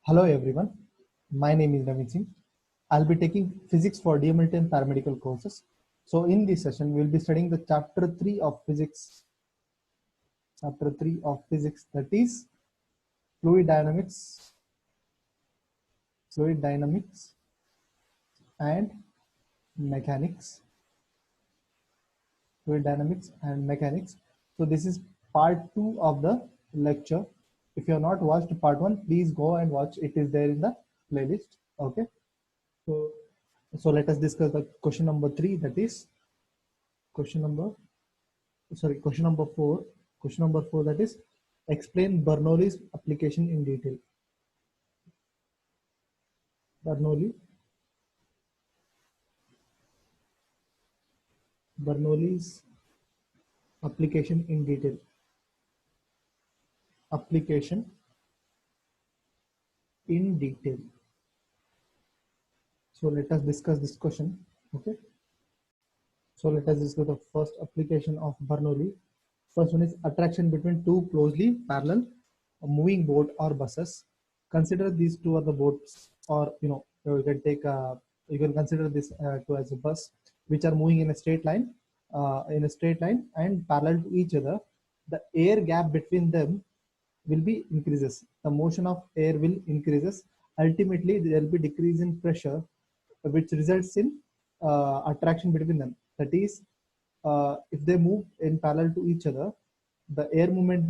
Hello everyone, my name is Naveen Singh. I'll be taking physics for DMLT and paramedical courses. So in this session, we'll be studying the chapter 3 of physics. Chapter 3 of physics, that is fluid dynamics and mechanics. Fluid dynamics and mechanics. So this is part 2 of the lecture. If you have not watched part 1, please go and watch. It is there in the playlist. Okay. So let us discuss the question number 3, that is question number 4. Question number 4, that is explain Bernoulli's application in detail. Bernoulli's application in detail. Application in detail. So let us discuss this question. Okay. So let us discuss the first application of Bernoulli. First one is attraction between two closely parallel moving boat or buses. Consider these two are the boats, or you can take you can consider this two as a bus, which are moving in a straight line, and parallel to each other. The air gap between them will be increases. The motion of air will increases. Ultimately, there will be decrease in pressure, which results in attraction between them. That is, if they move in parallel to each other, the air movement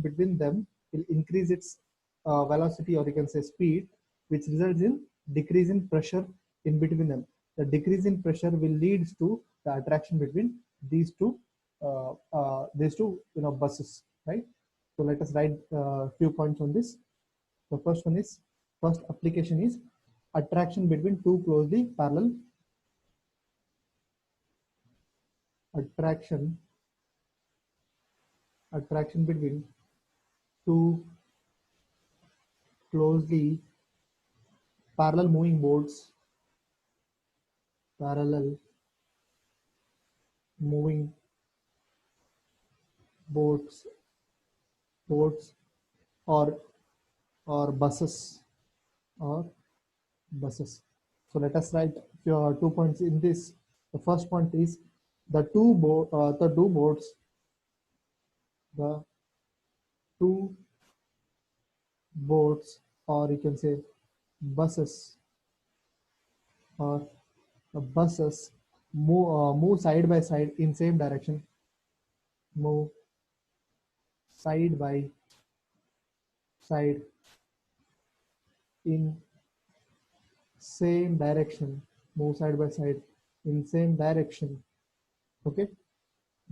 between them will increase its velocity, or you can say speed, which results in decrease in pressure in between them. The decrease in pressure will lead to the attraction between these two buses, right? So let us write a few points on this. The first application is attraction between two closely parallel attraction between two closely parallel moving parallel moving boats boats or buses or buses. So let us write 2 points in this. The first point is the two boats, the two boats, or you can say buses or buses move side by side in same direction. Move side by side in same direction. Move side by side in same direction. Okay.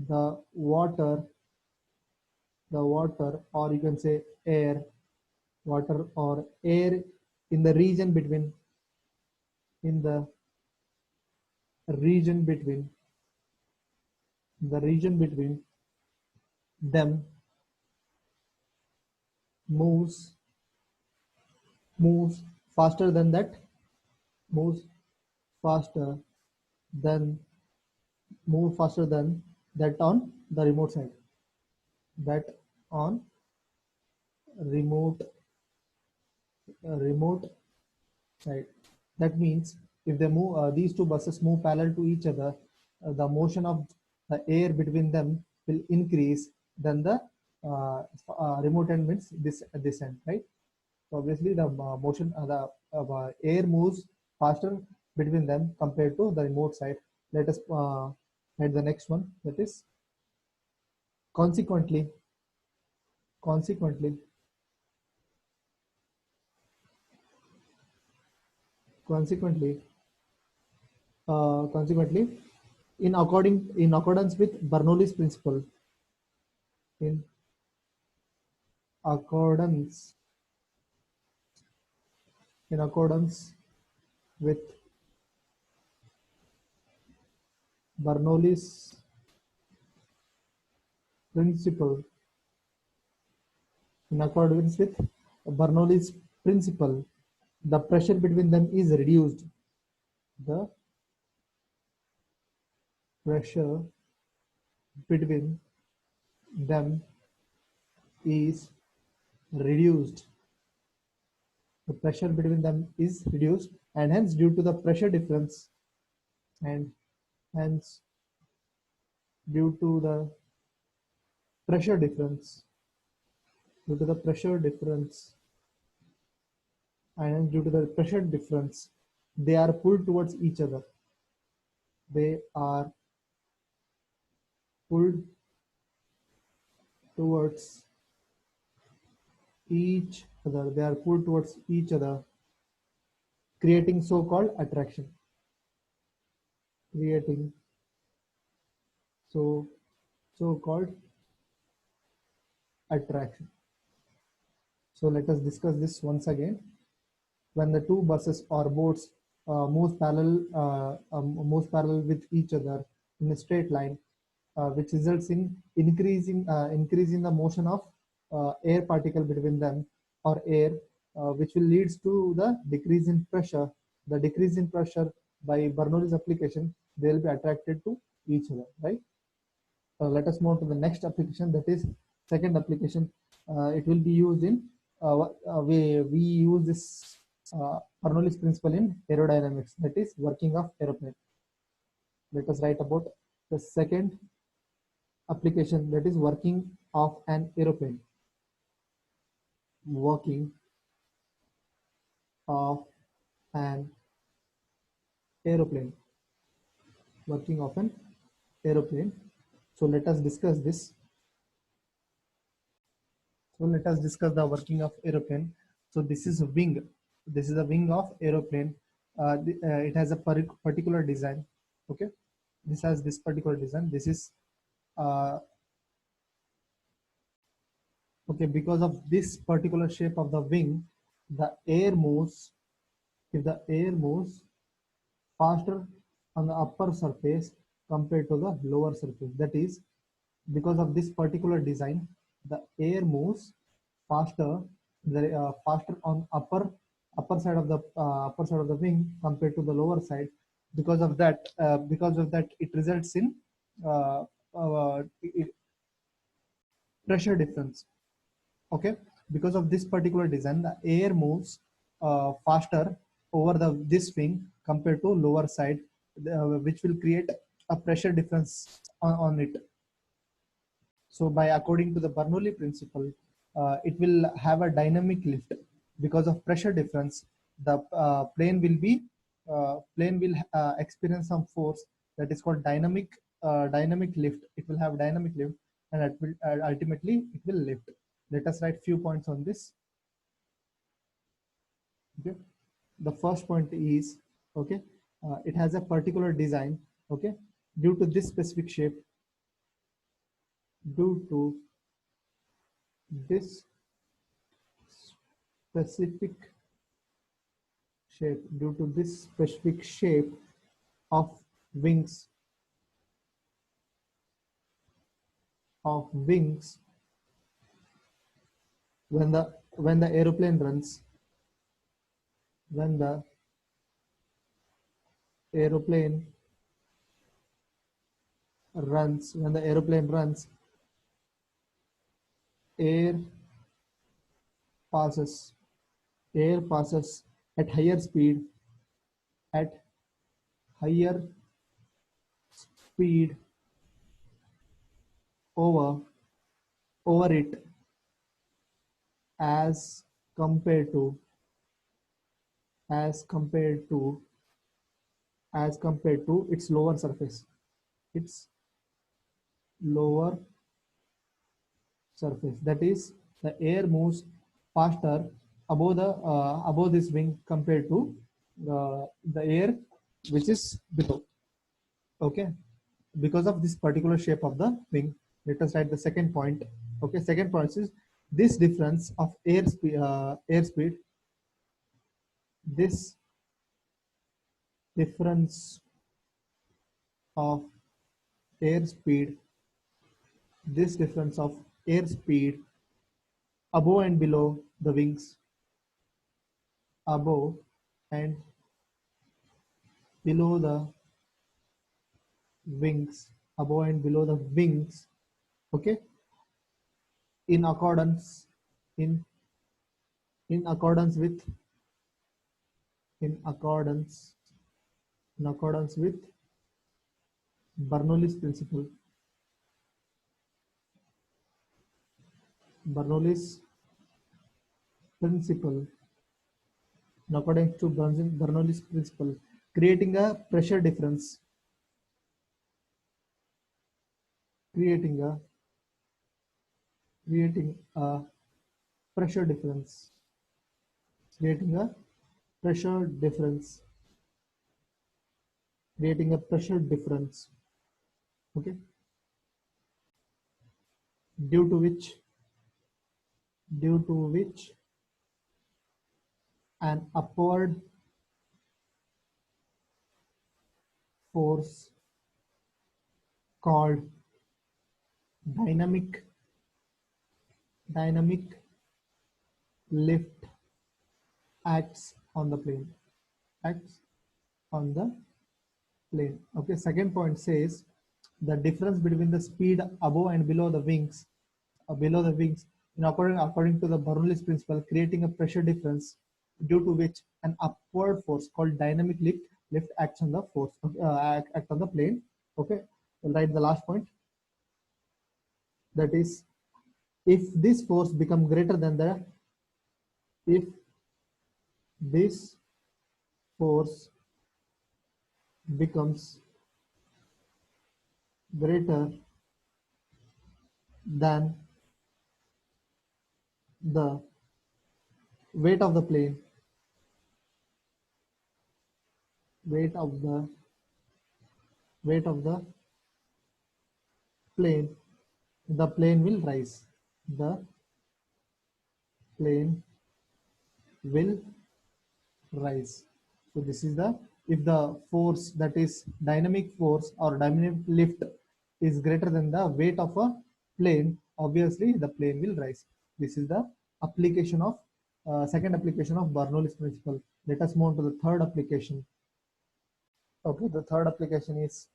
The water, or you can say air, water or air in the region between in the region between them moves moves faster than that moves faster than faster than that on the remote side, that on remote remote side. That means if they move, these two buses move parallel to each other, the motion of the air between them will increase than the remote end, means this end, right? So obviously the the air moves faster between them compared to the remote side. Let us add the next one, that is consequently consequently consequently consequently in accordance with Bernoulli's principle, in accordance with Bernoulli's principle, in accordance with Bernoulli's principle, the pressure between them is reduced. The pressure between them is reduced. the pressure between them is reduced, and hence due to the pressure difference, and hence due to the pressure difference, due to the pressure difference, and hence due to the pressure difference, they are pulled towards each other. They are pulled towards each other. They are pulled towards each other, creating so-called attraction. Creating so-called attraction. So let us discuss this once again. When the two buses or boats moves parallel with each other in a straight line, which results in increasing the motion of air particle between them, or air, which will leads to the decrease in pressure. The decrease in pressure by Bernoulli's application, they will be attracted to each other, right? Let us move to the next application, that is second application. It will be used in we use this Bernoulli's principle in aerodynamics, that is working of aeroplane. Let us write about the second application, that is working of an aeroplane. Working of an aeroplane. Working of an aeroplane. So let us discuss this. So let us discuss the working of aeroplane. So this is a wing. This is a wing of aeroplane. It has a particular design. Okay, this has this particular design. This is okay, because of this particular shape of the wing, the air moves. If the air moves faster on the upper surface compared to the lower surface, that is, because of this particular design, the air moves faster, faster on upper side of the wing compared to the lower side. Because of that, it results in uh, uh, pressure difference. Okay, because of this particular design, the air moves faster over this wing compared to lower side, which will create a pressure difference on it. So by according to the Bernoulli principle, it will have a dynamic lift. Because of pressure difference, the plane will experience some force that is called dynamic lift. It will have dynamic lift, and it will ultimately it will lift. Let us write few points on this. Okay, the first point is, okay, it has a particular design. Okay, due to this specific shape, due to this specific shape, due to this specific shape of wings, when the aeroplane runs, when the aeroplane runs, air passes at higher speed, at higher speed over it, as compared to its lower surface. Its lower surface, that is, the air moves faster above this wing compared to the air which is below. Okay, because of this particular shape of the wing. Let us write the second point. Okay, second point is this difference of airspeed. This difference of airspeed. This difference of airspeed above and below the wings. Above and below the wings. Above and below the wings. Okay, in accordance with in accordance with Bernoulli's principle. Bernoulli's principle, according to Bernoulli's principle, creating a pressure difference, creating a creating a pressure difference, creating a pressure difference, creating a pressure difference. Okay, due to which, due to which an upward force called dynamic dynamic lift acts on the plane, acts on the plane. Okay, second point says the difference between the speed above and below the wings, according to the Bernoulli's principle, creating a pressure difference due to which an upward force called dynamic lift acts on the force, act on the plane. Okay, we'll write the last point. That is, if this force become greater than the if this force becomes greater than the weight of the plane, weight of the weight of the plane, the plane will rise. The plane will rise. So this is the, if the force, that is dynamic force or dynamic lift, is greater than the weight of a plane, obviously the plane will rise. This is the application of second application of Bernoulli's principle. Let us move on to the third application. Okay, the third application is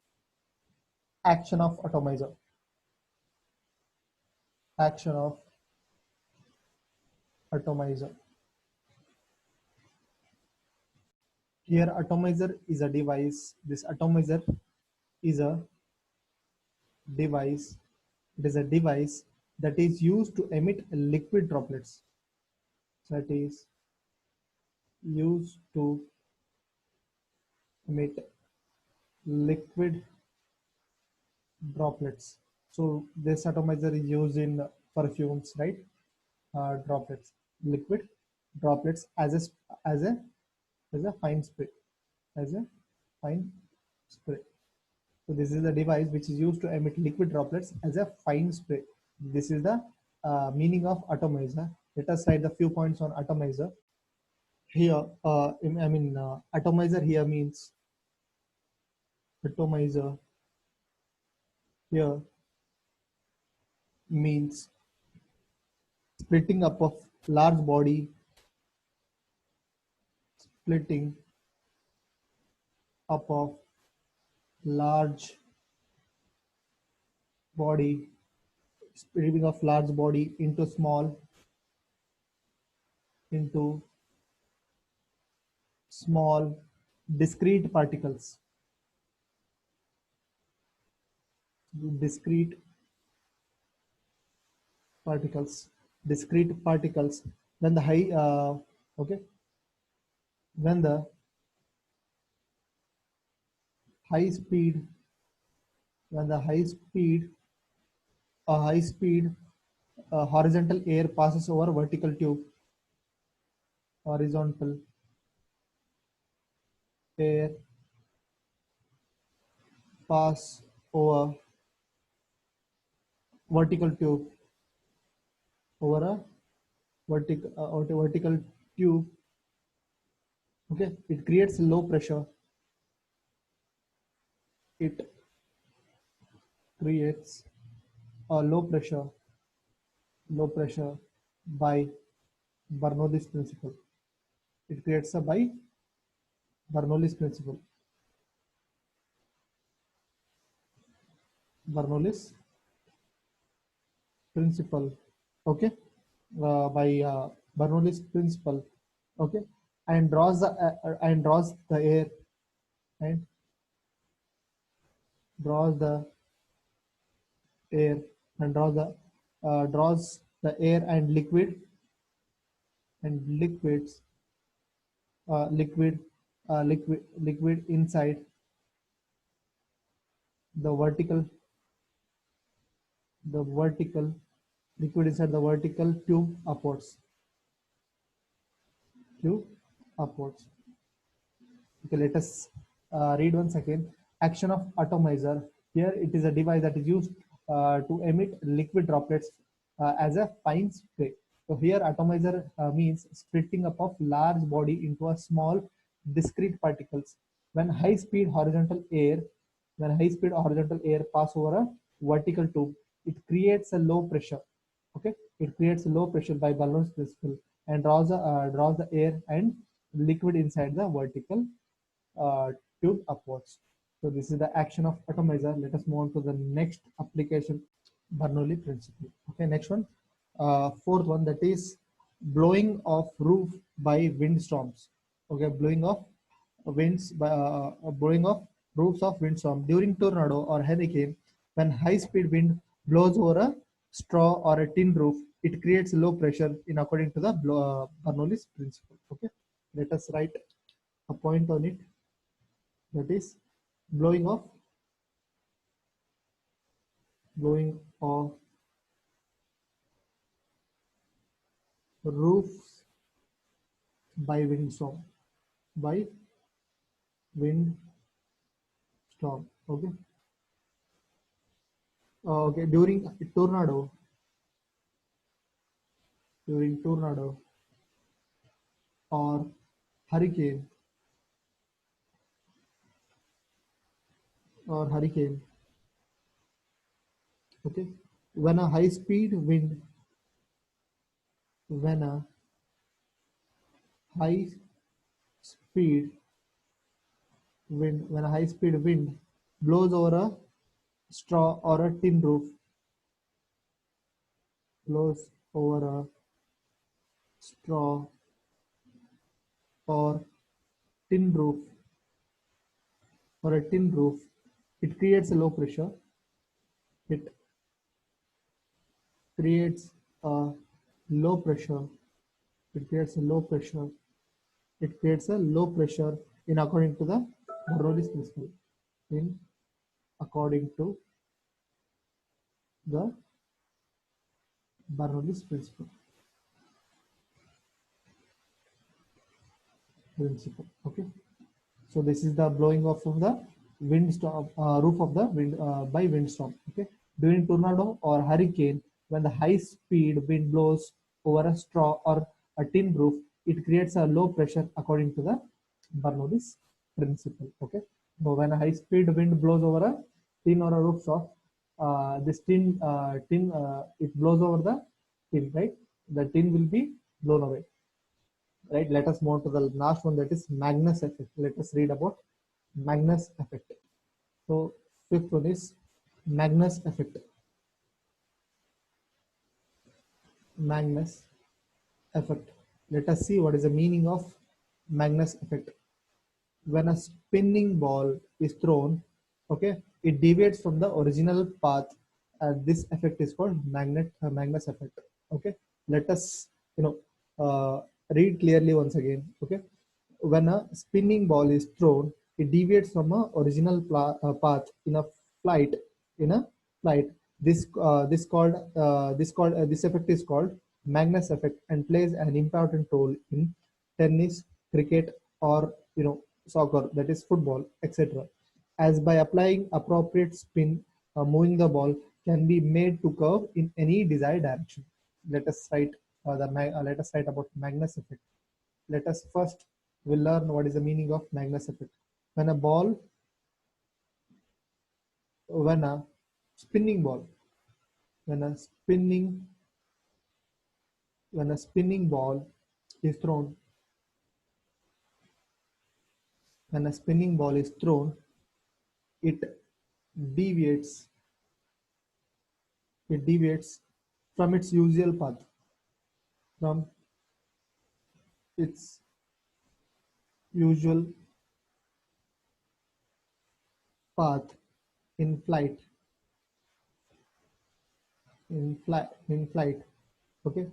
action of atomizer. Action of atomizer. Here atomizer is a device. This atomizer is a device. It is a device that is used to emit liquid droplets. That is used to emit liquid droplets. So this atomizer is used in perfumes, right? Droplets, liquid droplets as a fine spray, as a fine spray. So this is the device which is used to emit liquid droplets as a fine spray. This is the meaning of atomizer. Let us write the few points on atomizer. Here, atomizer here means, atomizer here means splitting up of large body, splitting up of large body, splitting of large body into small discrete particles, discrete particles, discrete particles. When the high okay, when the high speed, when the high speed horizontal air passes over vertical tube, horizontal air pass over vertical tube, over a vertical tube. Okay, it creates low pressure. It creates a low pressure by Bernoulli's principle. It creates a by Bernoulli's principle. Bernoulli's principle. Okay, by Bernoulli's principle. Okay, and draws the air and draws the air and draws the air and liquids uh, liquid liquid inside the vertical liquid inside the vertical tube upwards. Okay, let us read once again. Action of atomizer. Here it is a device that is used to emit liquid droplets as a fine spray. So here atomizer means splitting up of large body into a small discrete particles. When high speed horizontal air pass over a vertical tube, it creates a low pressure. Okay, it creates a low pressure by Bernoulli's principle and draws the air and liquid inside the vertical uh, tube upwards. So this is the action of atomizer. Let us move on to the next application, Bernoulli principle. Okay, next one, fourth one, that is blowing of roof by windstorms. Okay, blowing of roofs of windstorm during tornado or hurricane. When high speed wind blows over a straw or a tin roof, it creates low pressure in according to the Bernoulli's principle. Okay, let us write a point on it, that is blowing of roofs by by windstorm. Okay, okay, during tornado or hurricane hurricane. Okay, when a high speed wind when a high speed when a high speed wind blows over a straw or a tin roof blows over a straw or tin roof tin roof, it creates a low pressure. It creates a low pressure. It creates a low pressure. It creates a low pressure in according to the Bernoulli's principle. In according to the Bernoulli's principle. Okay. So this is the blowing off of the windstorm roof of the wind by windstorm. Okay, during tornado or hurricane, when the high speed wind blows over a straw or a tin roof, it creates a low pressure according to the Bernoulli's principle. Okay, so when a high speed wind blows over a tin or a rooftop, this tin it blows over the tin, right? The tin will be blown away, right? Let us move to the last one, that is Magnus effect. Let us read about Magnus effect. So fifth one is Magnus effect. Magnus effect. Let us see what is the meaning of Magnus effect. When a spinning ball is thrown, okay, it deviates from the original path. This effect is called Magnus effect. Okay, let us read clearly once again. Okay, when a spinning ball is thrown, it deviates from a original path flight. In a flight, this effect is called Magnus effect and plays an important role in tennis, cricket, or soccer, that is football, etc. As by applying appropriate spin, moving the ball can be made to curve in any desired direction. Let us write let us write about Magnus effect. Let us first will learn what is the meaning of Magnus effect. When a ball, when a spinning ball, when a spinning when a spinning ball is thrown, when a spinning ball is thrown, it deviates it deviates from its usual path, from its usual path in flight in flight. Okay,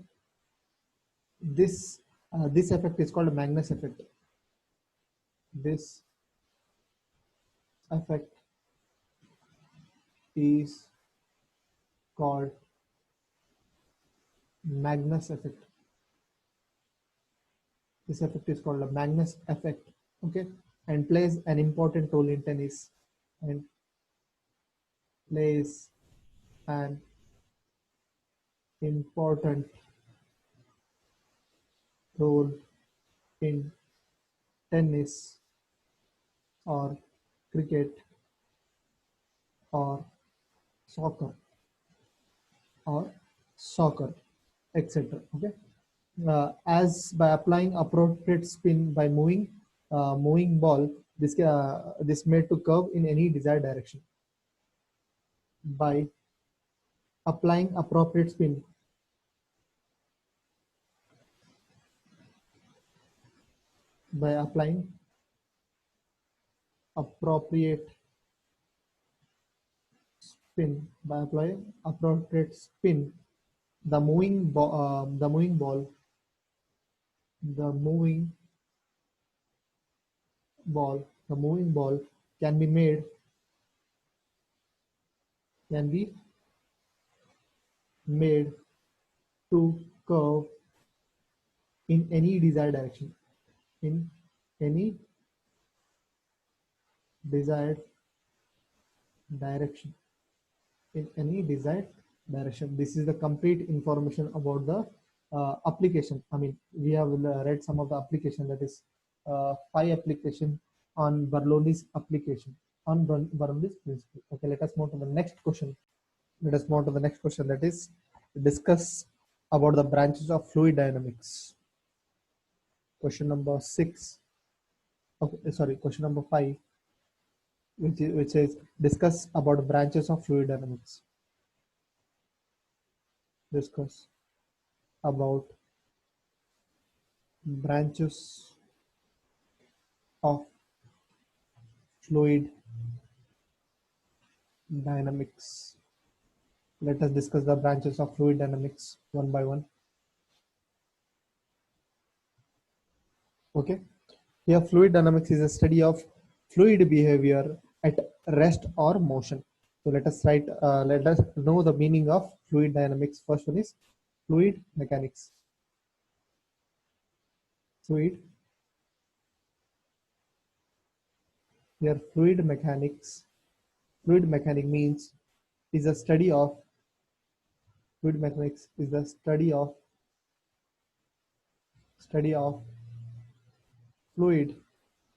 this effect is called Magnus effect. This effect is called Magnus effect. This effect is called a Magnus effect. Okay, and plays an important role in tennis, and plays an important role in tennis or cricket or soccer or soccer, etc. Okay, as by applying appropriate spin by moving ball, this made to curve in any desired direction. By applying appropriate spin, by applying appropriate spin, the the moving the moving ball can be made can be made to curve in any desired direction. In any desired direction. In any desired direction. This is the complete information about the application. I mean, we have read some of the application, that is 5 application on Bernoulli's application, on Bernoulli's principle. Okay, let us move to the next question. Let us move to the next question, that is discuss about the branches of fluid dynamics. Question number 6. Okay, sorry, question number 5, which is discuss about branches of fluid dynamics. Discuss about branches of fluid dynamics. Let us discuss the branches of fluid dynamics one by one. Okay, here fluid dynamics is a study of fluid behavior at rest or motion. So let us know the meaning of fluid dynamics. First one is fluid mechanics. Fluid mechanics. Fluid mechanics means is a study of fluid mechanics is the study of fluid.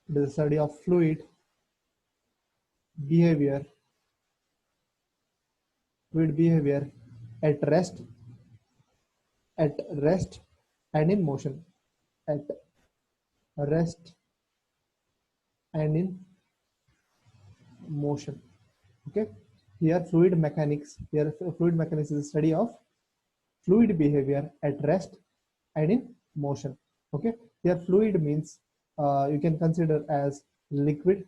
It is a study of fluid behavior at rest and in motion. At rest and in motion. Okay, here fluid mechanics is a study of fluid behavior at rest and in motion. Okay, here fluid means you can consider as liquid.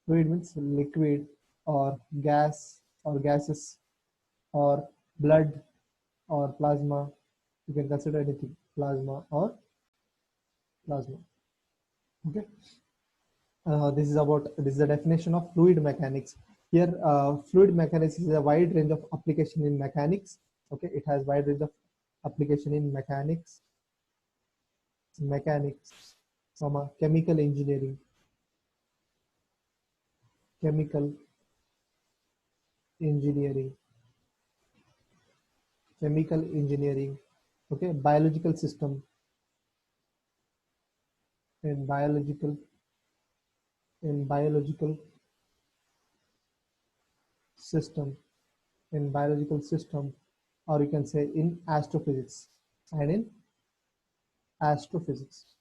Fluid means liquid or gas or gases or blood or plasma. You can consider anything, plasma or plasma. Okay, this is the definition of fluid mechanics. Here fluid mechanics is a wide range of application in mechanics. Okay, it has wide range of application in mechanics, chemical engineering, chemical engineering, okay, biological system, in biological system, or you can say in astrophysics and in astrophysics.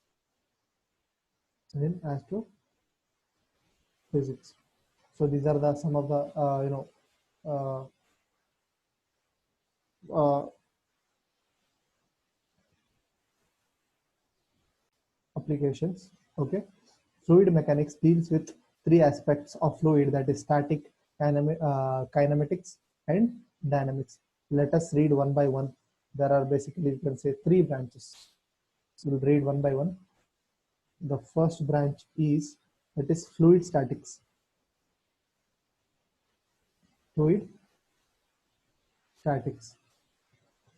So these are the some of the uh, applications. Okay, fluid mechanics deals with three aspects of fluid, that is static, kinematics, and dynamics. Let us read one by one. There are basically, you can say, three branches. So we'll read one by one. The first branch is, that is fluid statics. Fluid statics.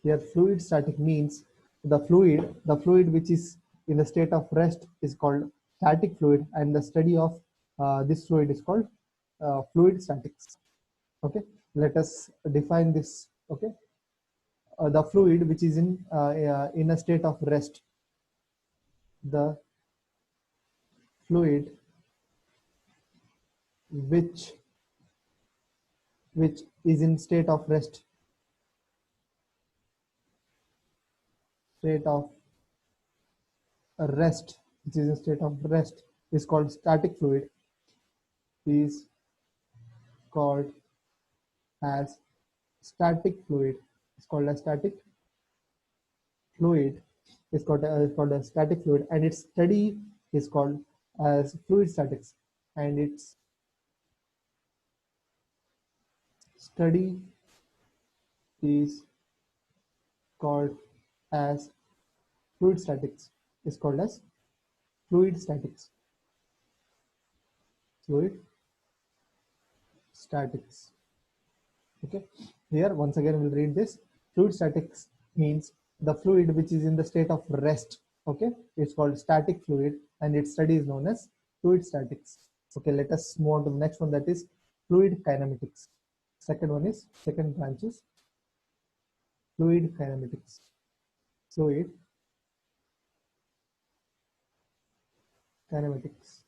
Here, fluid static means the fluid which is in the state of rest is called static fluid, and the study of this fluid is called fluid statics. Okay, let us define this. Okay, the fluid which is in a state of rest, the fluid which which is in state of rest, which is in state of rest, is called static fluid, is called as static fluid. It's called a static fluid. It's called a static fluid, and its study is called as fluid statics, and its study is called as fluid statics. Is called as fluid statics. Fluid statics. Okay, here once again we'll read this. Fluid statics means the fluid which is in the state of rest. Okay, it's called static fluid, and its study is known as fluid statics. Okay, let us move on to the next one, that is fluid kinematics. Second branch is fluid kinematics. Fluid kinematics.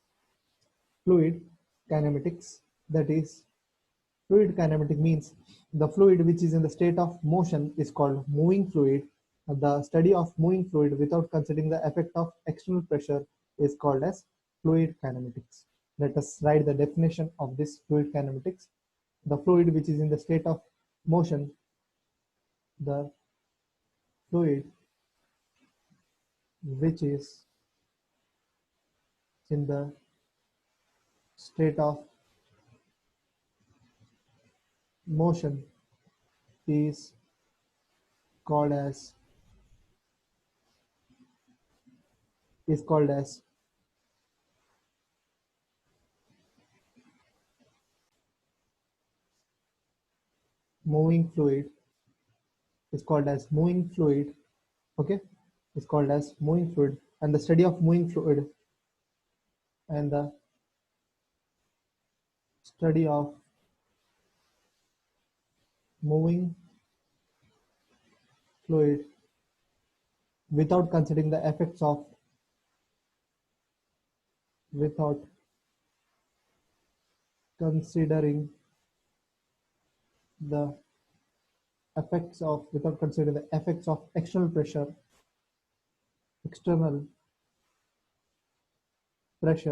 Fluid kinematics, that is, fluid kinematic means the fluid which is in the state of motion is called moving fluid. The study of moving fluid without considering the effect of external pressure is called as fluid kinematics. Let us write the definition of this fluid kinematics. The fluid which is in the state of motion, the fluid which is in the state of motion is called as moving fluid. Is called as moving fluid. Okay, it's called as moving fluid, and the study of moving fluid and the study of moving fluid without considering the effects of without considering the without considering the effects of external pressure,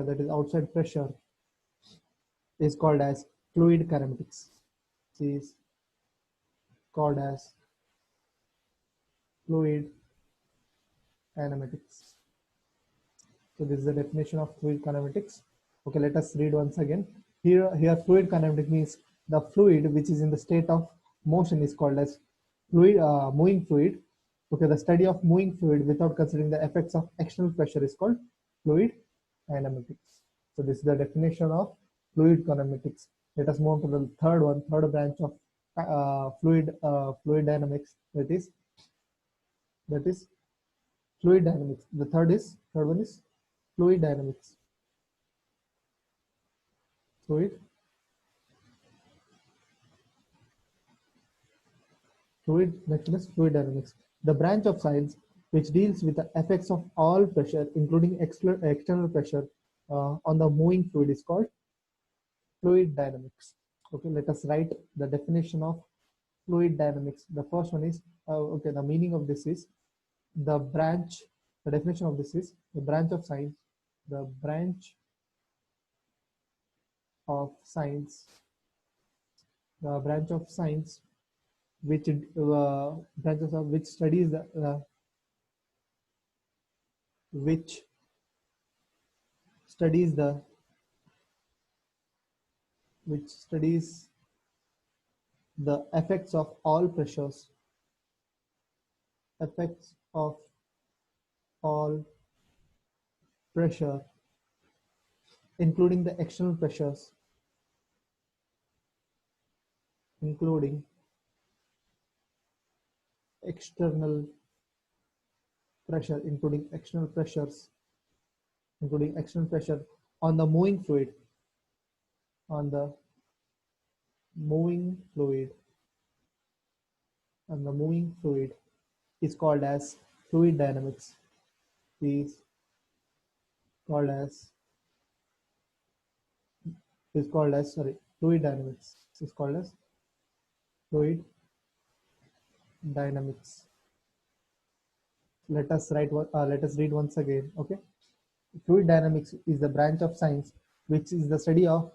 that is outside pressure, is called as fluid kinematics. Is called as fluid kinematics. So this is the definition of fluid kinematics. Okay, let us read once again. Here fluid kinematic means the fluid which is in the state of motion is called as moving fluid. Okay, the study of moving fluid without considering the effects of external pressure is called fluid kinematics. So this is the definition of fluid kinematics. Let us move on to the third branch of fluid dynamics. That is fluid dynamics. The third one is fluid dynamics. Next one is fluid dynamics. The branch of science which deals with the effects of all pressure, including external pressure, on the moving fluid is called fluid dynamics. Okay, let us write the definition of fluid dynamics. The first one is, okay, the meaning of this is the definition of this is the branch of science which which studies which studies the which studies the effects of all pressures, effects of all pressure, including the external pressures, including external pressure, including external pressure on the moving fluid, on the moving fluid, on the moving fluid is called as fluid dynamics. Is called as fluid dynamics. Is called as fluid dynamics. Let us read once again. Okay. Fluid dynamics is the branch of science which is the study of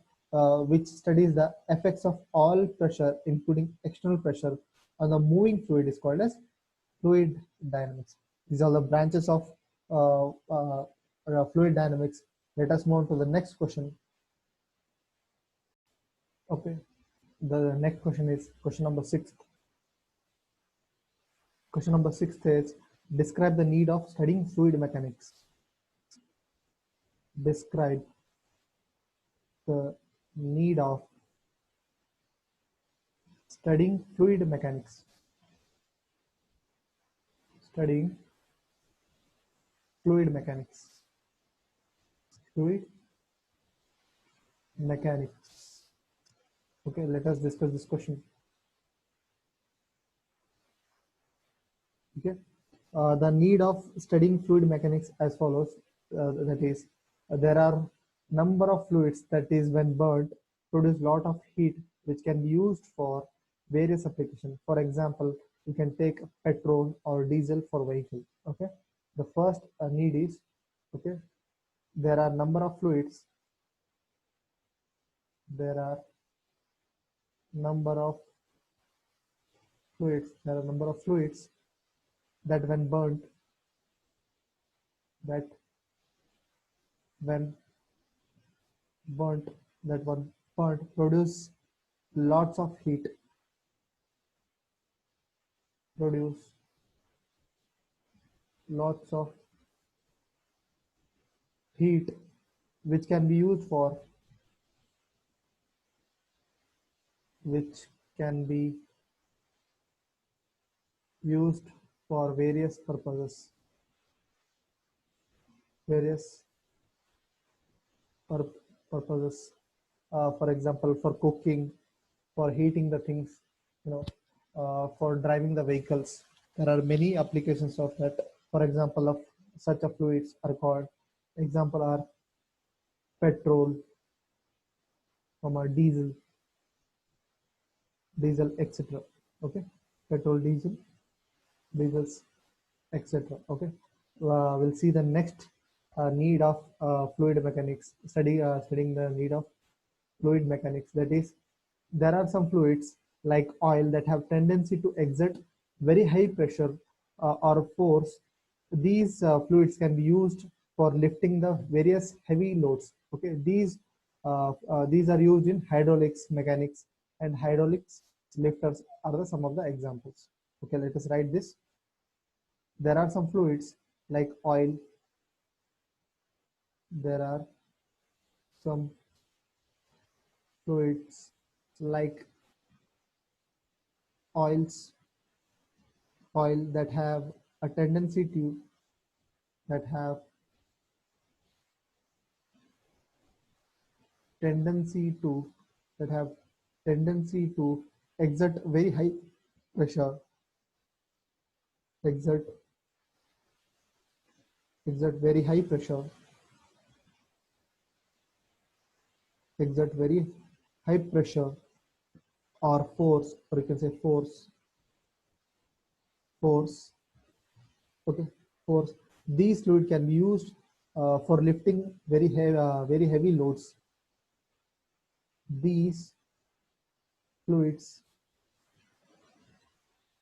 which studies the effects of all pressure, including external pressure, on the moving fluid is called as fluid dynamics. These are the branches of fluid dynamics. Let us move on to the next question. Okay, the next question is question number 6. Question number 6 is describe the need of studying fluid mechanics. Describe the need of studying fluid mechanics. Studying fluid mechanics. Fluid mechanics. Okay, let us discuss this question. Okay, the need of studying fluid mechanics as follows. That is, there are number of fluids that is when burnt produce lot of heat which can be used for various applications. For example, you can take petrol or diesel for vehicle. Okay, the first need is, okay, there are number of fluids. There are number of fluids. There are number of fluids that when burnt, that when burnt, produce lots of heat. Produce lots of heat which can be used for various purposes. For example, for cooking, for heating the things, for driving the vehicles. There are many applications of that. For example, of such a fluids are called, example are petrol, diesel, etc. Okay, petrol, diesels, etc. Okay, we'll see the next need of fluid mechanics. Studying the need of fluid mechanics. That is, there are some fluids like oil that have tendency to exert very high pressure or force. These fluids can be used for lifting the various heavy loads. Okay, these are used in hydraulics, mechanics, and hydraulics lifters are some of the examples. Okay, let us write this. There are some fluids like oil. There are some fluids like oil that have a tendency to exert very high pressure, exert very high pressure, or force, or you can say force. Okay, force. These fluid can be used for lifting very heavy loads. These fluids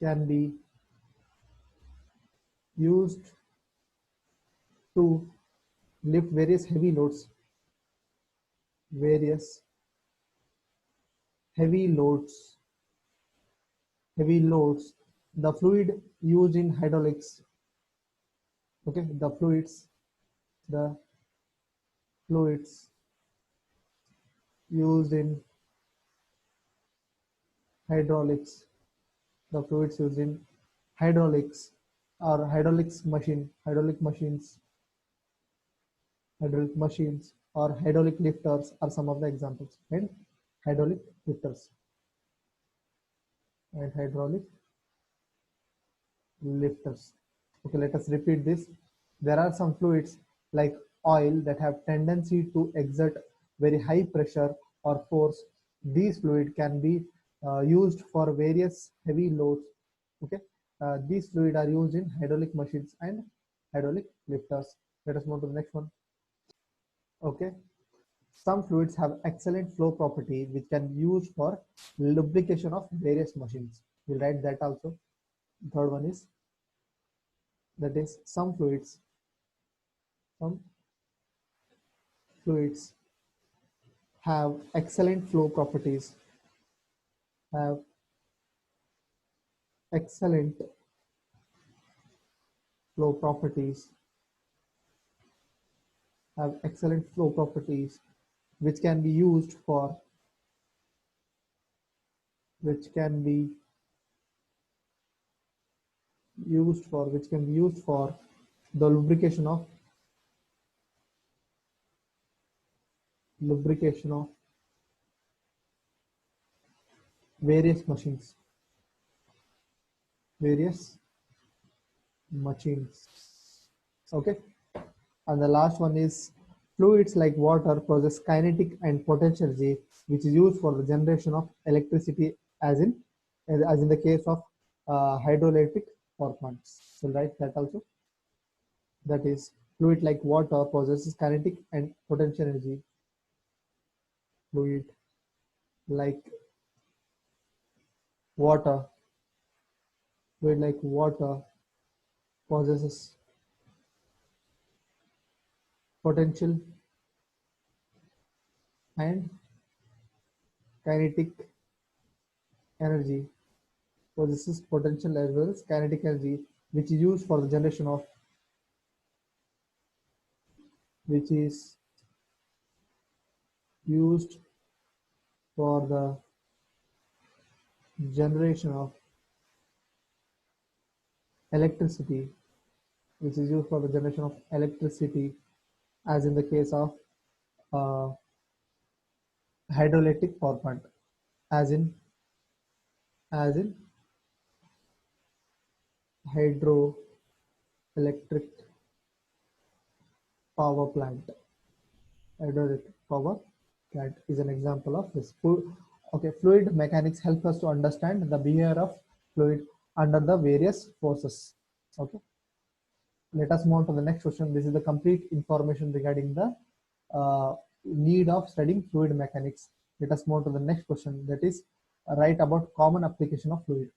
can be used to lift various heavy loads. various heavy loads. Heavy loads. The fluid used in hydraulics. Okay, the fluids used in hydraulics. The fluids used in hydraulics or hydraulic machines or hydraulic lifters are some of the examples. And hydraulic lifters and hydraulic lifters. Okay, let us repeat this. There are some fluids like oil that have tendency to exert very high pressure or force. These fluid can be used for various heavy loads. Okay, these fluid are used in hydraulic machines and hydraulic lifters. Let us move to the next one. Okay, some fluids have excellent flow property which can be used for lubrication of various machines. We'll write that also. Third one is that is some fluids have excellent flow properties, have excellent flow properties, have excellent flow properties, which can be used for, which can be used for the lubrication of various machines, various machines. Okay, and the last one is fluids like water possess kinetic and potential energy, which is used for the generation of electricity, as in the case of hydroelectric power plants. So write that also. That is, fluid like water possesses kinetic and potential energy. Fluid like water, fluid like water possesses potential and kinetic energy. Possesses potential as well as kinetic energy, which is used for the generation of, which is used for the generation of electricity, which is used for the generation of electricity, as in the case of uh, hydroelectric power plant, as in as in hydroelectric power plant. Hydroelectric power plant is an example of this. Okay, fluid mechanics help us to understand the behavior of fluid under the various forces. Okay, let us move on to the next question. This is the complete information regarding the need of studying fluid mechanics. Let us move on to the next question, that is write about common application of fluid.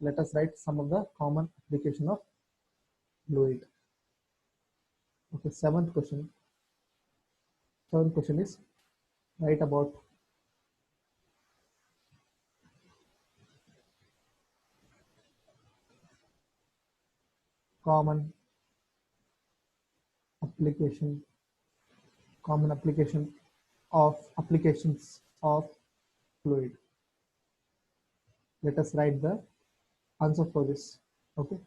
Let us write some of the common application of fluid. Okay, seventh question is write about common application applications of fluid. Let us write the answer for this. Okay,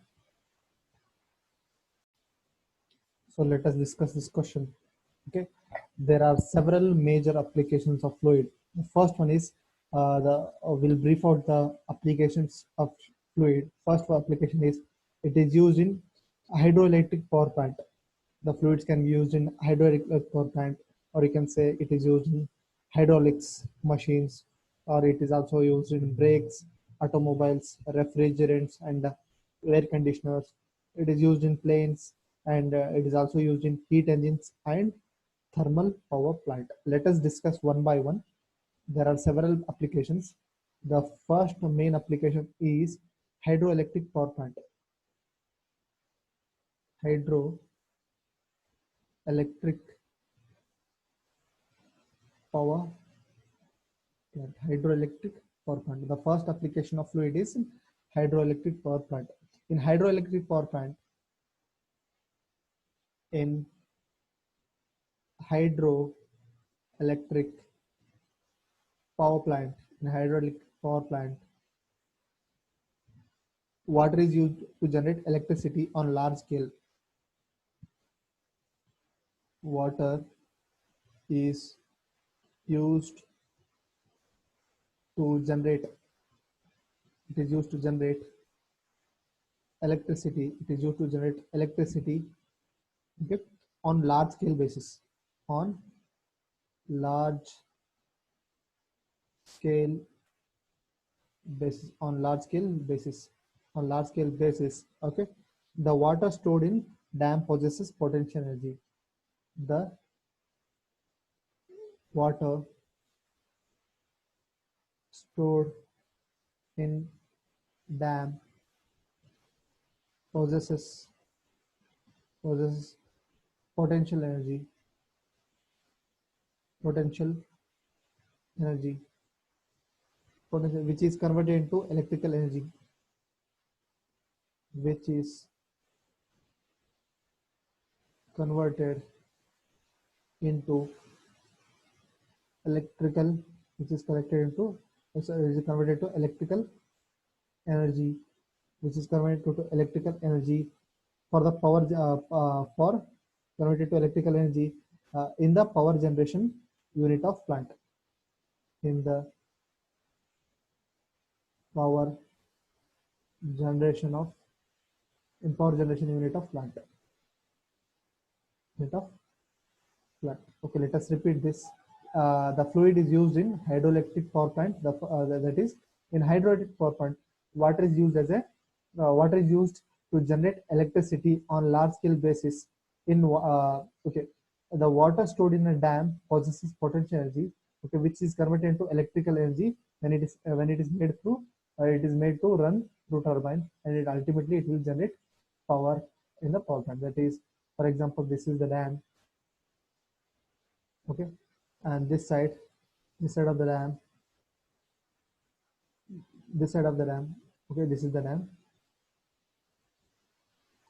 so let us discuss this question. Okay, there are several major applications of fluid. The first one is we'll brief out the applications of fluid. First application is it is used in hydroelectric power plant. The fluids can be used in hydroelectric power plant, or you can say it is used in hydraulics machines, or it is also used in brakes, automobiles, refrigerants, and air conditioners. It is used in planes, and it is also used in heat engines and thermal power plant. Let us discuss one by one. There are several applications. The first main application is hydroelectric power plant. Hydroelectric power plant, hydroelectric power plant. The first application of fluid is in hydroelectric power plant. In hydroelectric power plant, in hydroelectric power plant, in hydroelectric power plant, water is used to generate electricity on large scale. Water is used to generate, it is used to generate electricity, it is used to generate electricity, okay, on large scale basis, on large scale basis, on large scale basis, on large scale basis, okay. The water stored in dam possesses potential energy. The water stored in dam possesses potential energy, potential energy, potential, which is converted into electrical energy, which is converted into electrical, which is connected into, is converted to electrical energy, which is converted to electrical energy for the power, for converted to electrical energy in the power generation unit of plant, in the power generation of, in power generation unit of plant, unit of plant. Okay, let us repeat this. The fluid is used in hydroelectric power plant. That is, in hydroelectric power plant, water is used as a water is used to generate electricity on large scale basis. In okay, the water stored in a dam possesses potential energy, okay, which is converted into electrical energy when it is made through it is made to run through turbine, and it ultimately it will generate power in the power plant. That is, for example, this is the dam, okay, and this side of the dam, this side of the dam, okay, this is the dam,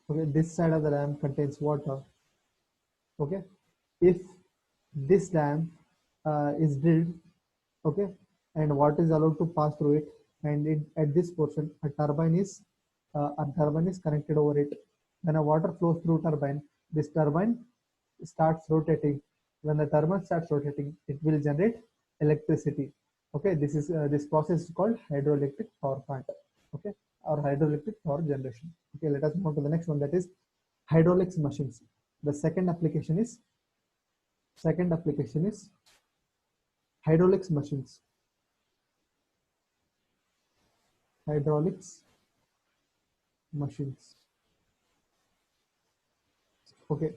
okay, this side of the dam contains water, okay. If this dam is drilled, okay, and water is allowed to pass through it, and at this portion a turbine is connected over it. When a water flows through turbine, this turbine starts rotating. When the turbine starts rotating, it will generate electricity, okay. This process is called hydroelectric power plant, okay, or hydroelectric power generation. Okay, let us move on to the next one, that is hydraulics machines. The second application is hydraulics machines. Hydraulics machines. Okay.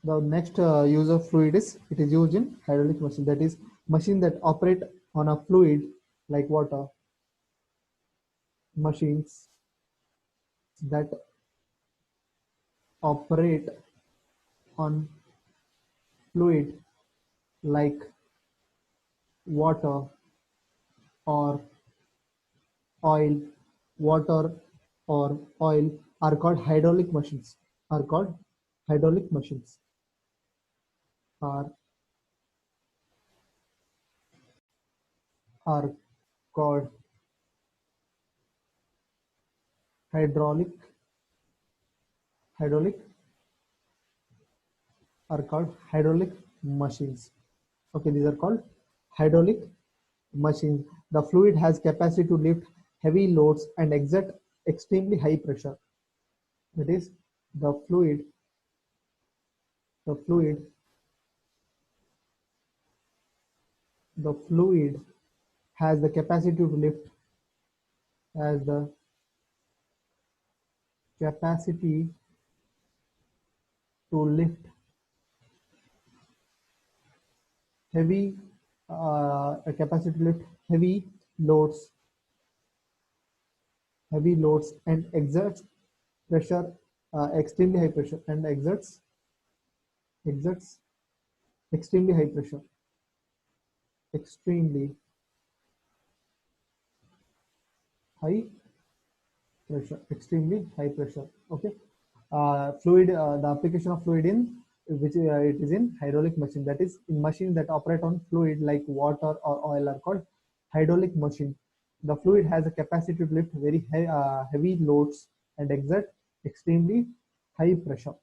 The next use of fluid is, it is used in hydraulic machine. That is, machine that operate on a fluid like water. Machines that operate on fluid like water or oil, water or oil are called hydraulic machines. Are called hydraulic machines. Are are called hydraulic are called hydraulic machines. Okay, these are called hydraulic machines. The fluid has capacity to lift heavy loads and exert extremely high pressure. That is, the the fluid, the fluid has the capacity to lift, has the capacity to lift heavy, a capacity to lift loads, heavy loads and exerts pressure, extremely high pressure, and exerts extremely high pressure. extremely high extremely high pressure. Okay. Fluid, the application of fluid in which it is in hydraulic machine, that is in machine that operate on fluid like water or oil are called hydraulic machine. The fluid has a capacity to lift very heavy loads and exert extremely high pressure.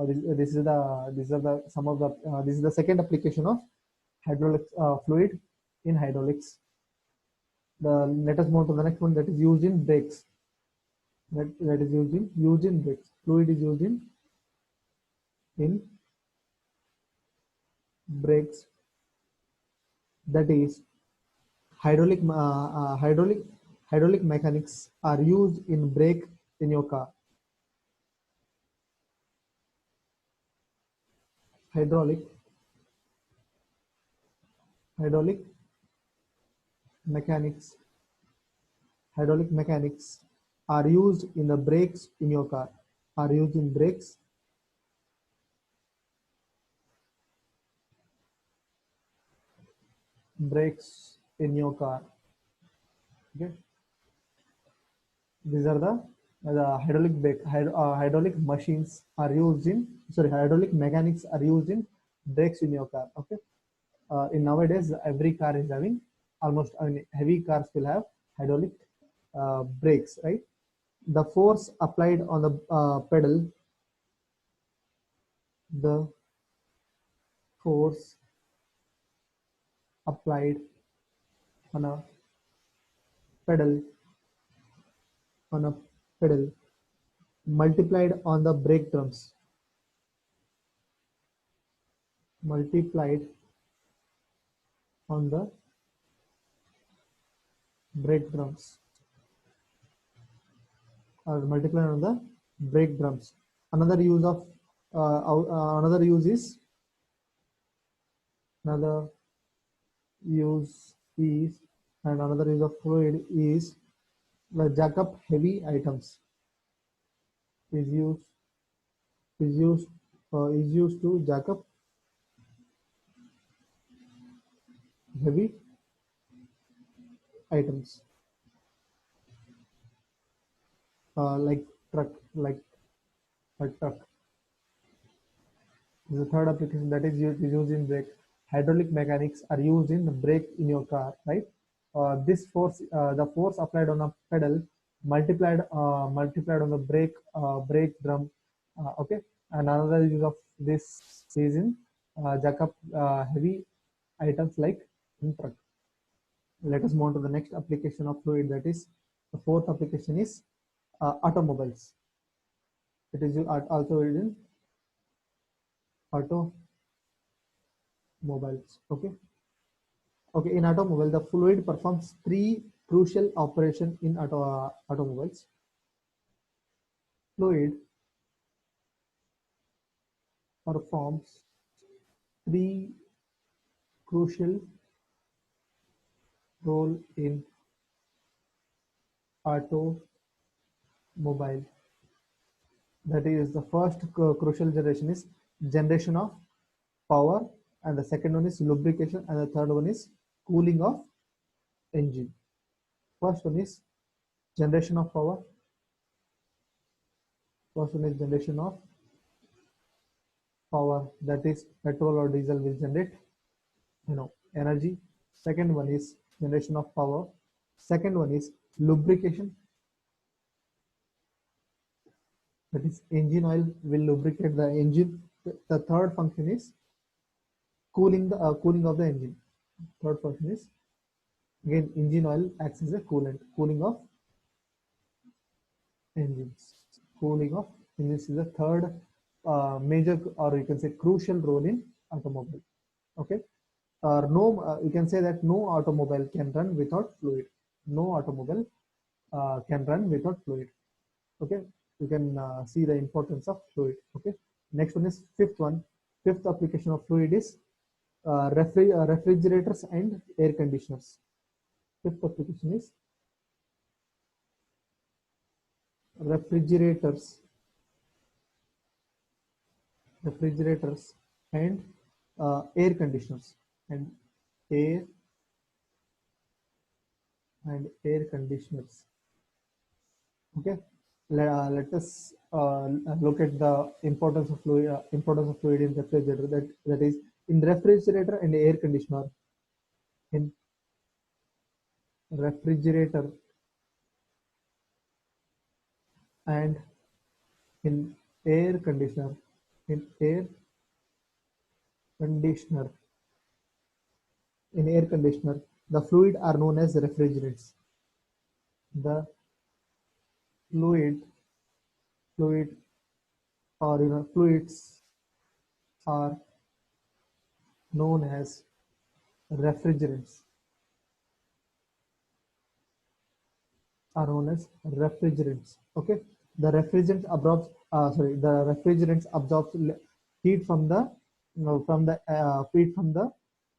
This is the some of the this is the second application of hydraulic fluid in hydraulics. Let us move to the next one, that is used in brakes. That is used in brakes. Fluid is used in brakes. That is hydraulic mechanics are used in brake in your car. Hydraulic hydraulic mechanics hydraulic mechanics are used in the brakes in your car. Are used in brakes in your car. Okay. These are the hydraulic machines are used in, sorry, hydraulic mechanics are used in brakes in your car. Okay. In nowadays, every car is having almost, I mean, heavy cars will have hydraulic brakes, right? The force applied on the pedal, the force applied on a pedal, on a pedal multiplied on the brake drums, multiplied on the brake drums, or multiplied on the brake drums. Another use of another use is another use is and another use of fluid is the jack up heavy items is used is used to jack up heavy items like truck, like a truck. The third application that is used in brake. Hydraulic mechanics are used in the brake in your car, right? This force, the force applied on a pedal, multiplied on the brake drum. Okay, and another use of this is in jack up heavy items like in truck. Let us move on to the next application of fluid. That is the fourth application is automobiles. It is also in automobiles. Okay. Okay, in automobile, the fluid performs three crucial operations in automobiles. Fluid performs three crucial role in automobile. That is, the first crucial generation is generation of power, and the second one is lubrication, and the third one is cooling of engine. First one is generation of power. First one is generation of power, that is petrol or diesel will generate energy. Second one is generation of power. Second one is lubrication, that is engine oil will lubricate the engine. The third function is cooling of the engine. Third function is again engine oil acts as a coolant, cooling of engines. Cooling of engines is the third major, or you can say crucial role in automobile. Okay. No, you can say that no automobile can run without fluid. No automobile can run without fluid. Okay, you can see the importance of fluid. Okay, next one is fifth one. Fifth application of fluid is refrigerators and air conditioners. Fifth application is refrigerators, refrigerators and air conditioners and air and air conditioners. Okay, let us look at the importance of fluid in refrigerator. That is in refrigerator and air conditioner. In refrigerator and in air conditioner. In air conditioner. In air conditioner, the fluid are known as refrigerants. The fluid fluid or fluids are known as refrigerants. Are known as refrigerants. Okay, the refrigerants absorbs heat from the heat from the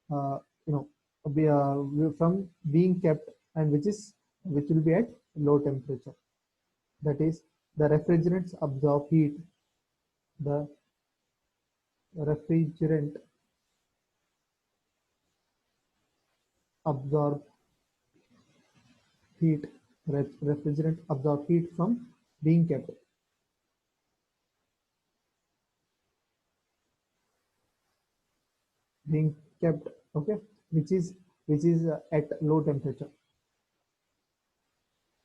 uh, you know from being kept, and which will be at low temperature. That is, the refrigerants absorb heat. The refrigerant absorb heat. Refrigerant absorb heat from being being kept. Okay, which is at low temperature,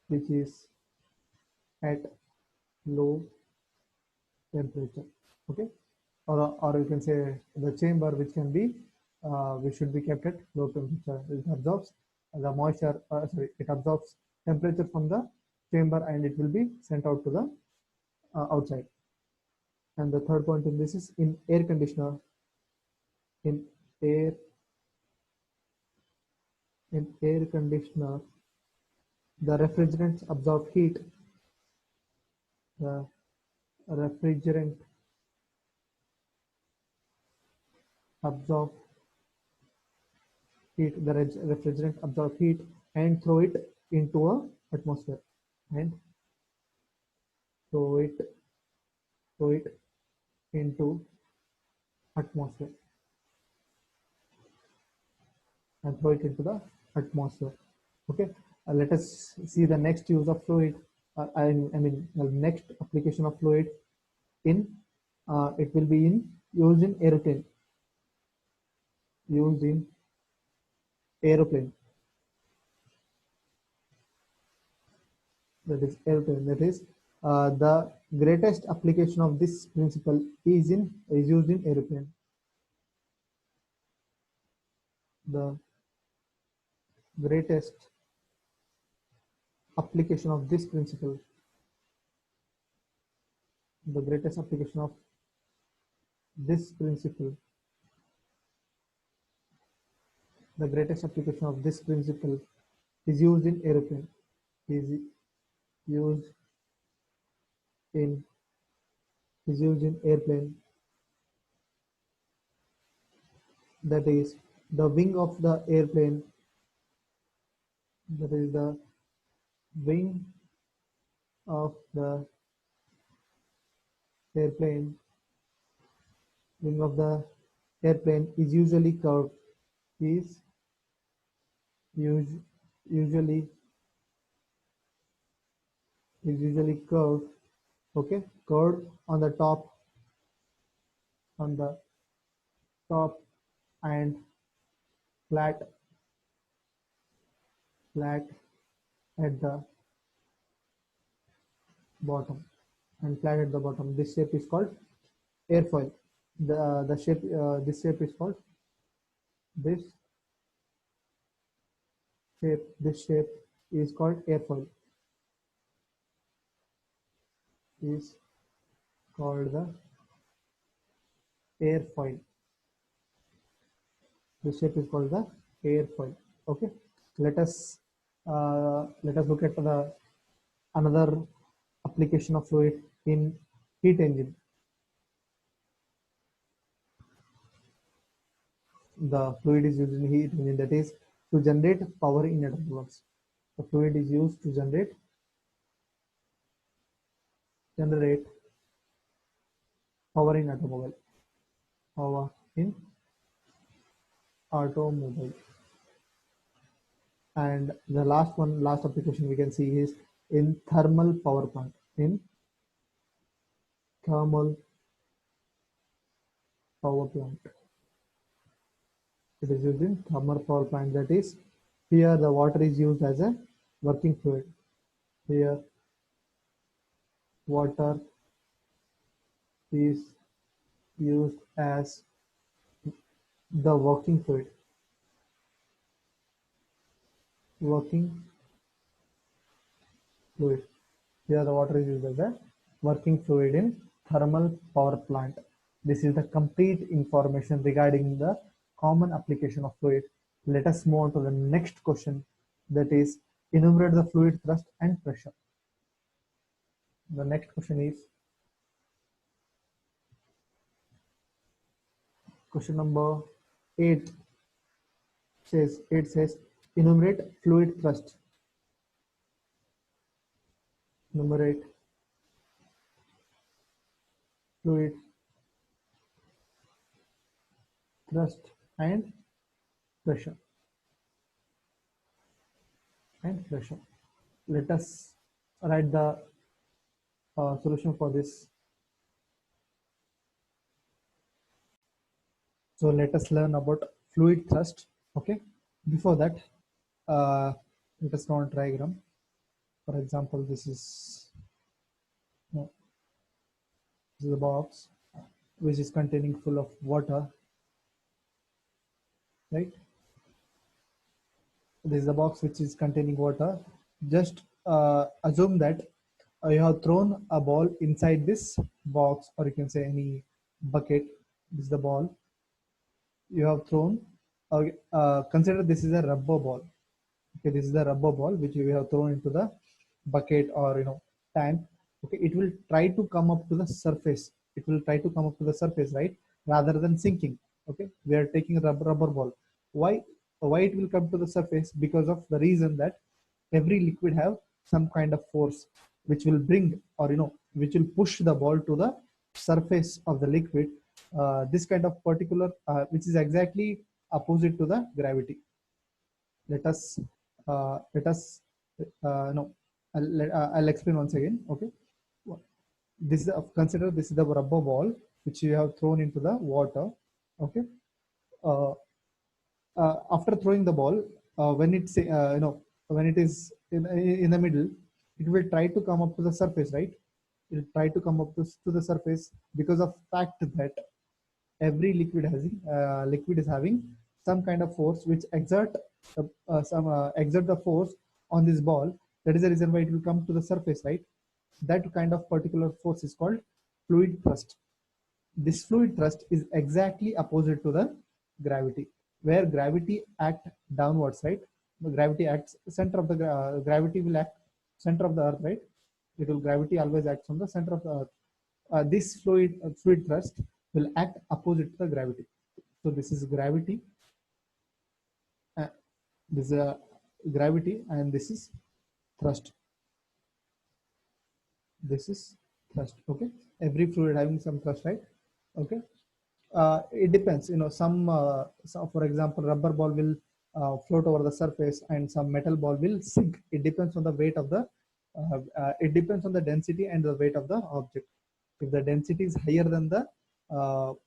which is at low temperature. Okay, or you can say the chamber, which can be which should be kept at low temperature. It absorbs the moisture, it absorbs temperature from the chamber, and it will be sent out to the outside. And the third point in this is in air conditioner. In air air conditioner, the refrigerants absorb heat. The refrigerant absorb heat. The refrigerant absorb heat and throw it into a atmosphere, and throw it throw it into atmosphere and throw it into the atmosphere. Okay, let us see the next use of fluid. I mean, the next application of fluid in it will be in used in aeroplane. Used in aeroplane. That is aeroplane. That is the greatest application of this principle is used in aeroplane. The greatest application of this principle. The greatest application of this principle. The greatest application of this principle is used in aeroplane. Is used in is used in airplane. That is the wing of the airplane. That is the wing of the airplane. Wing of the airplane is usually curved. Is us- usually curved. Okay, curved on the top, and flat flat at the bottom, This shape is called airfoil. The shape This shape is called this shape is called airfoil. Is called the airfoil. This shape is called the airfoil. Okay, let us look at the another application of fluid in heat engine. The fluid is used in heat engine, that is to generate power in automobiles. The fluid is used to generate power in automobile. Power in automobile. And the last application we can see is in thermal power plant. In thermal power plant, it is used in thermal power plant. That is, here the water is used as a working fluid. Here water is used as the working fluid. Working fluid. Here the water is used as a working fluid in thermal power plant. This is the complete information regarding the common application of fluid. Let us move on to the next question, that is enumerate the fluid thrust and pressure. The next question is question number 8 says enumerate fluid thrust. Enumerate fluid thrust and pressure. Let us write the solution for this. So let us learn about fluid thrust. Okay. Before that, let us draw a diagram. For example, this is a box which is containing full of water, right? This is a box which is containing water. Just assume that you have thrown a ball inside this box, or you can say any bucket. This is the ball you have thrown. Consider this is a rubber ball. Okay, this is the rubber ball which we have thrown into the bucket or tank. Okay, it will try to come up to the surface. It will try to come up to the surface, right? Rather than sinking. Okay, we are taking a rubber ball. Why it will come to the surface? Because of the reason that every liquid have some kind of force which will bring, or which will push the ball to the surface of the liquid. This kind of particular which is exactly opposite to the gravity. Let us no, I'll explain once again. Okay, this is consider this is the rubber ball which you have thrown into the water. Okay, uh, after throwing the ball, when it's when it is in the middle, it will try to come up to the surface, right? It will try to come up to the surface because of fact that every liquid is having some kind of force which exert the force on this ball. That is the reason why it will come to the surface, right? That kind of particular force is called fluid thrust. This fluid thrust is exactly opposite to the gravity, where gravity act downwards, right? The gravity acts center of the gravity will act center of the earth, right? It will gravity always acts on the center of the earth. This fluid thrust will act opposite to the gravity. So this is gravity. This is gravity, and this is thrust. This is thrust. Okay. Every fluid having some thrust, right? Okay. It depends. So for example, rubber ball will float over the surface, and some metal ball will sink. It depends on the weight of the. It depends on the density and the weight of the object. If the density is higher than the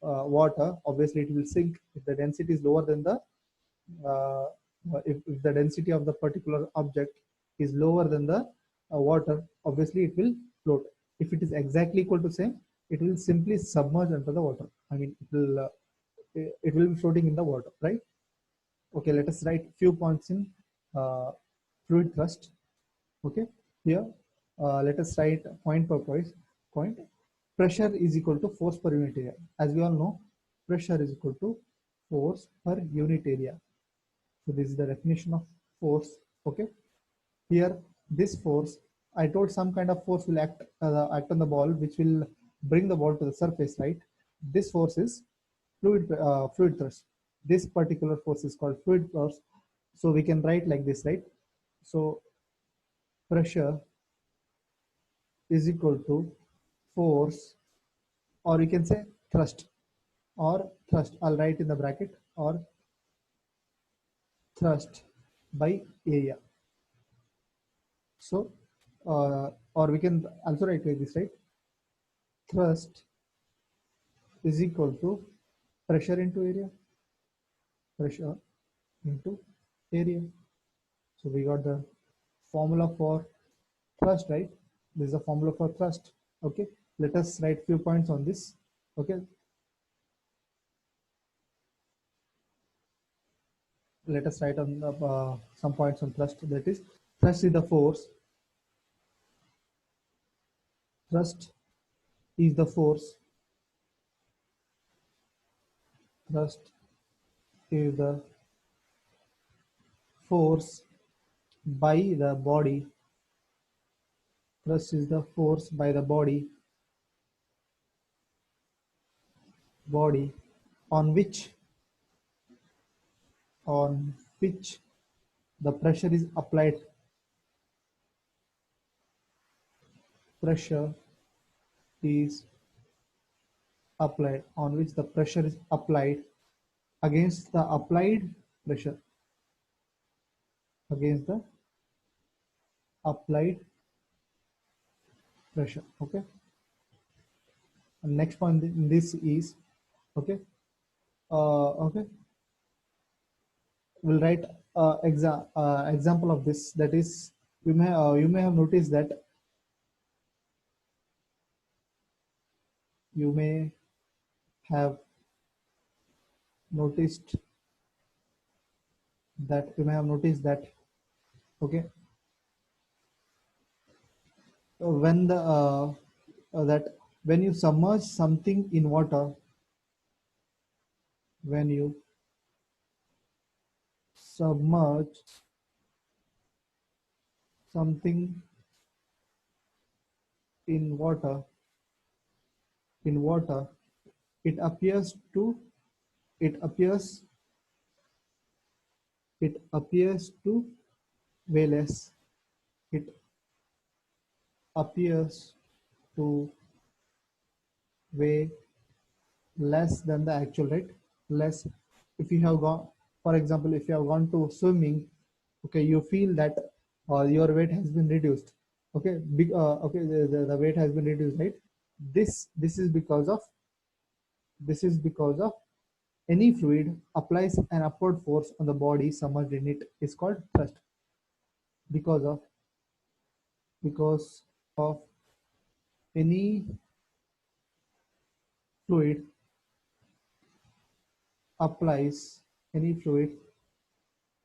water, obviously it will sink. If the density is lower than the uh, if the density of the particular object is lower than the water, obviously it will float. If it is exactly equal to same, it will simply submerge under the water. I mean, it will be floating in the water, right? Okay, let us write few points in uh, fluid thrust. Okay, here let us write point per point. Pressure is equal to force per unit area. As we all know, pressure is equal to force per unit area. So this is the definition of force. Okay, here this force, I told some kind of force will act on the ball, which will bring the ball to the surface, right? This force is fluid thrust. This particular force is called fluid thrust. So we can write like this, right? So pressure is equal to force, or you can say thrust, or thrust. I'll write in the bracket, or thrust by area. So, or we can also write like this, right? Thrust is equal to pressure into area, pressure into area. So we got the formula for thrust, right? This is the formula for thrust. Okay, let us write few points on this. Okay, let us write on the, some points on thrust. That is, thrust is the force. Thrust is the force. Thrust is the force by the body. Thrust is the force by the body on which the pressure is applied. Pressure is applied on which the pressure is applied against the applied pressure, against the applied pressure. Okay, and next point in this is, okay, okay, we'll write example of this. That is, you may have noticed that, you may have noticed that, okay, when the that when you submerge something in water, when you submerge something in water, it appears to it appears to weigh less. It appears to weigh less than the actual, right? Less. If you have gone, for example, if you have gone to swimming, okay, you feel that your weight has been reduced. Okay, okay, the weight has been reduced, right? This is because of, any fluid applies an upward force on the body submerged in it is called thrust. Because of because of any fluid applies any fluid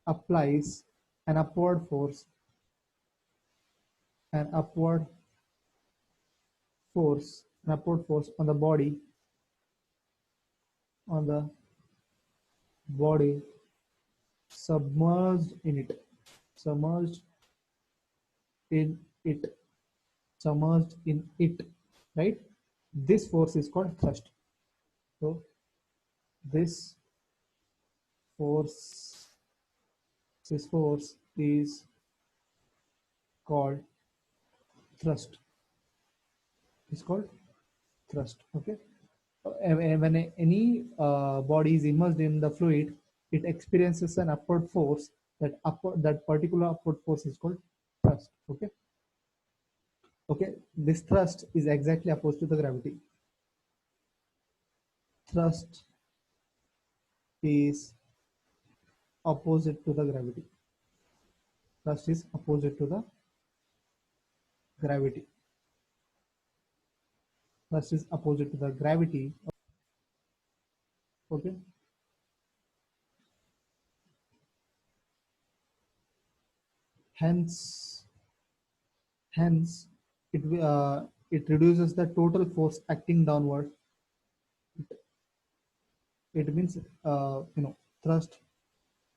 applies an upward force, an upward an upward force on the body submerged in it, submerged in it, submerged in it, right? This force is called thrust. So this force, is called thrust. Is called thrust. Okay. When any body is immersed in the fluid, it experiences an upward force. That particular upward force is called thrust. Okay. Okay. This thrust is exactly opposed to the gravity. Thrust is opposite to the gravity. Thrust is opposite to the gravity. Thrust is opposite to the gravity. Okay. Hence, hence, it reduces the total force acting downward. It means, thrust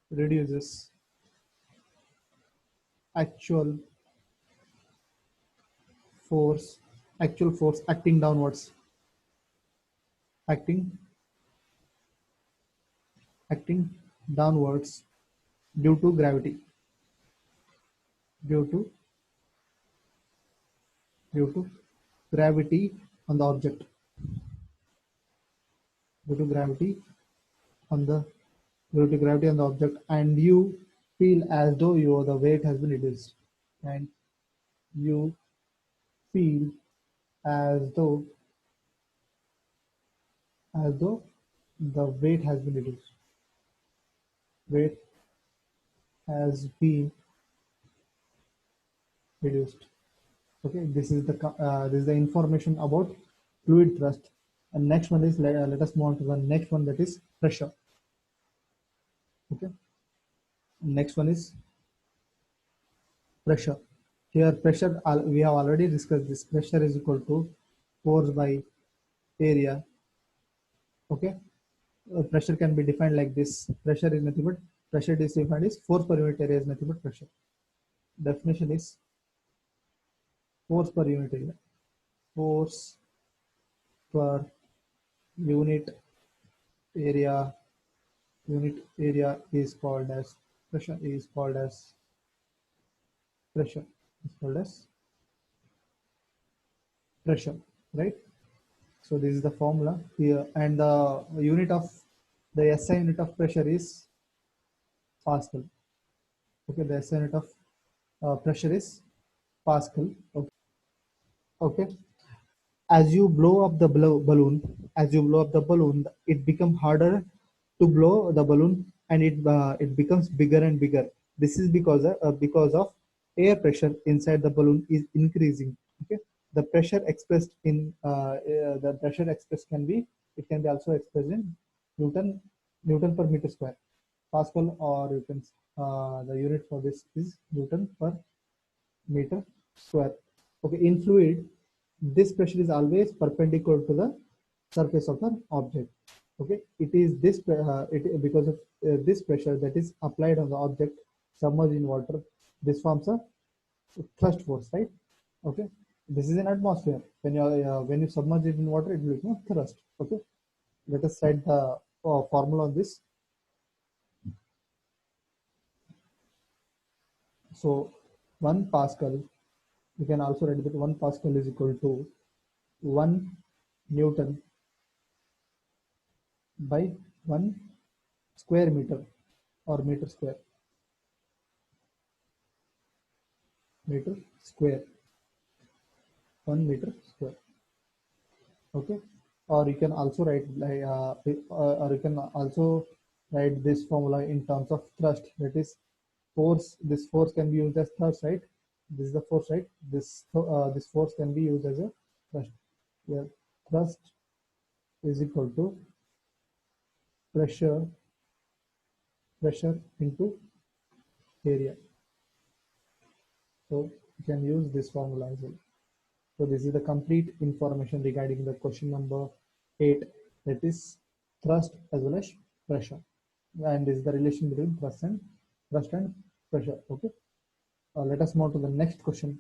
reduces actual force, acting downwards, acting acting downwards due to gravity, due to due to gravity on the object, due to gravity on the due to gravity on the object, and you feel as though the weight has been reduced, and you feel as though the weight has been reduced. Weight has been reduced. Okay, this is the information about fluid thrust. And next one is let us move on to the next one, that is pressure. Okay, next one is pressure. Here pressure, we have already discussed this. Pressure is equal to force by area. Okay, pressure can be defined like this. Pressure is nothing but pressure is defined as force per unit area is nothing but pressure. Definition is force per unit area. Force per unit area is called as pressure is called as pressure is called as pressure, right? So this is the formula here, and the unit of the SI unit of pressure is Pascal. Okay, the SI unit of pressure is Pascal. Okay, okay. As you blow up the balloon, it becomes harder to blow the balloon, and it becomes bigger and bigger. This is because of air pressure inside the balloon is increasing. Okay, the pressure expressed in the pressure expressed can be it can be also expressed in Newton per meter square, Pascal, or you can the unit for this is Newton per meter square. Okay, in fluid, this pressure is always perpendicular to the surface of the object. Okay, it is this because of this pressure that is applied on the object submerged in water. This forms a thrust force, right? Okay, this is an atmosphere. When you submerge it in water, it will become thrust. Okay, let us write the formula on this. So 1 Pascal, you can also write that 1 Pascal is equal to 1 Newton by 1 square meter or meter square, 1 meter square. Okay, or you can also write like or you can also write this formula in terms of thrust, that is force. This force can be used as thrust, right? This is the force, right? This force can be used as a thrust. Here thrust is equal to pressure into area. So you can use this formula as well. So this is the complete information regarding the question number 8, that is thrust as well as pressure, and this is the relation between thrust and pressure. Okay, let us move to the next question.